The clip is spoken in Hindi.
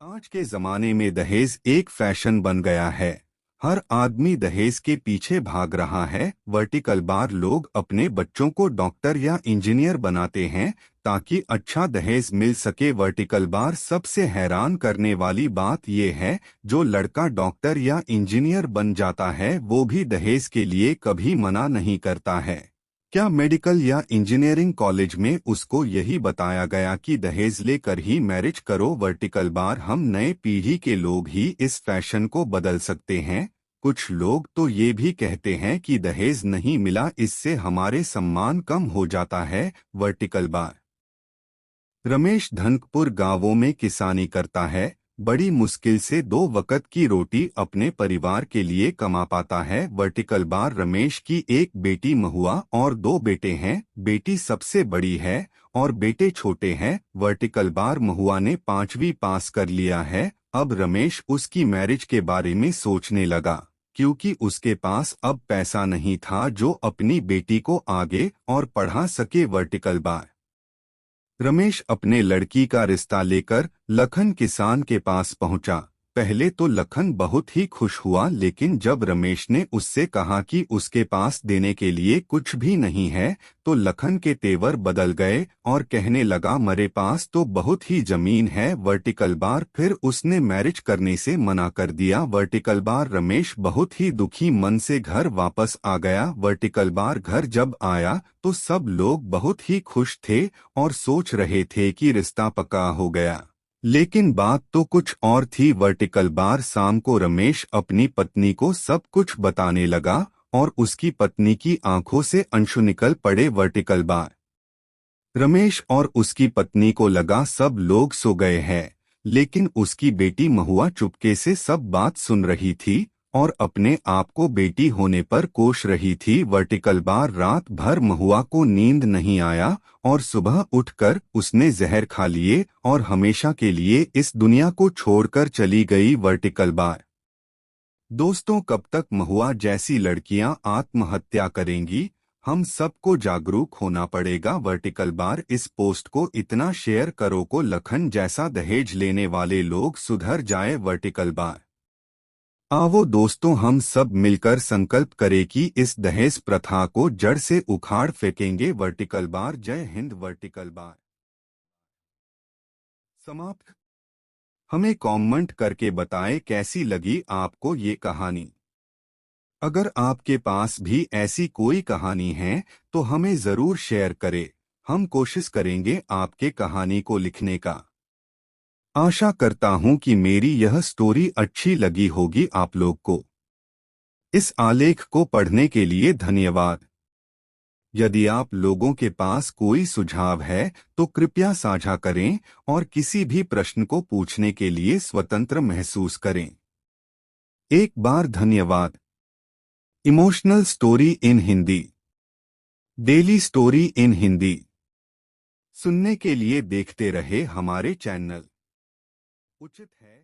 आज के जमाने में दहेज एक फैशन बन गया है। हर आदमी दहेज के पीछे भाग रहा है। वर्टिकल बार लोग अपने बच्चों को डॉक्टर या इंजीनियर बनाते हैं ताकि अच्छा दहेज मिल सके। वर्टिकल बार सबसे हैरान करने वाली बात यह है, जो लड़का डॉक्टर या इंजीनियर बन जाता है वो भी दहेज के लिए कभी मना नहीं करता है। क्या मेडिकल या इंजीनियरिंग कॉलेज में उसको यही बताया गया कि दहेज लेकर ही मैरिज करो? वर्टिकल बार हम नए पीढ़ी के लोग ही इस फैशन को बदल सकते हैं। कुछ लोग तो ये भी कहते हैं कि दहेज नहीं मिला इससे हमारे सम्मान कम हो जाता है। वर्टिकल बार रमेश धनकपुर गांवों में किसानी करता है। बड़ी मुश्किल से 2 वक्त की रोटी अपने परिवार के लिए कमा पाता है। वर्टिकल बार रमेश की एक बेटी महुआ और 2 बेटे हैं। बेटी सबसे बड़ी है और बेटे छोटे हैं। वर्टिकल बार महुआ ने 5वीं पास कर लिया है। अब रमेश उसकी मैरिज के बारे में सोचने लगा, क्योंकि उसके पास अब पैसा नहीं था जो अपनी बेटी को आगे और पढ़ा सके। वर्टिकल बार रमेश अपने लड़की का रिश्ता लेकर लखन किसान के पास पहुंचा। पहले तो लखन बहुत ही खुश हुआ, लेकिन जब रमेश ने उससे कहा कि उसके पास देने के लिए कुछ भी नहीं है, तो लखन के तेवर बदल गए और कहने लगा, मेरे पास तो बहुत ही जमीन है। वर्टिकल बार फिर उसने मैरिज करने से मना कर दिया। वर्टिकल बार रमेश बहुत ही दुखी मन से घर वापस आ गया। वर्टिकल बार घर जब आया तो सब लोग बहुत ही खुश थे और सोच रहे थे कि रिश्ता पक्का हो गया, लेकिन बात तो कुछ और थी। वर्टिकल बार शाम को रमेश अपनी पत्नी को सब कुछ बताने लगा और उसकी पत्नी की आंखों से आंसू निकल पड़े। वर्टिकल बार रमेश और उसकी पत्नी को लगा सब लोग सो गए हैं, लेकिन उसकी बेटी महुआ चुपके से सब बात सुन रही थी और अपने आप को बेटी होने पर कोस रही थी। वर्टिकल बार रात भर महुआ को नींद नहीं आया और सुबह उठकर उसने जहर खा लिए और हमेशा के लिए इस दुनिया को छोड़कर चली गई। वर्टिकल बार दोस्तों, कब तक महुआ जैसी लड़कियां आत्महत्या करेंगी? हम सबको जागरूक होना पड़ेगा। वर्टिकल बार इस पोस्ट को इतना शेयर करो को लखन जैसा दहेज लेने वाले लोग सुधर जाए। वर्टिकल बार आओ दोस्तों, हम सब मिलकर संकल्प करें कि इस दहेज प्रथा को जड़ से उखाड़ फेंकेंगे। वर्टिकल बार जय हिंद। वर्टिकल बार समाप्त। हमें कमेंट करके बताएं कैसी लगी आपको ये कहानी। अगर आपके पास भी ऐसी कोई कहानी है तो हमें जरूर शेयर करें। हम कोशिश करेंगे आपके कहानी को लिखने का। आशा करता हूं कि मेरी यह स्टोरी अच्छी लगी होगी आप लोग को। इस आलेख को पढ़ने के लिए धन्यवाद। यदि आप लोगों के पास कोई सुझाव है तो कृपया साझा करें और किसी भी प्रश्न को पूछने के लिए स्वतंत्र महसूस करें। एक बार धन्यवाद। Emotional story in Hindi, daily story in Hindi सुनने के लिए देखते रहे हमारे चैनल। उचित है।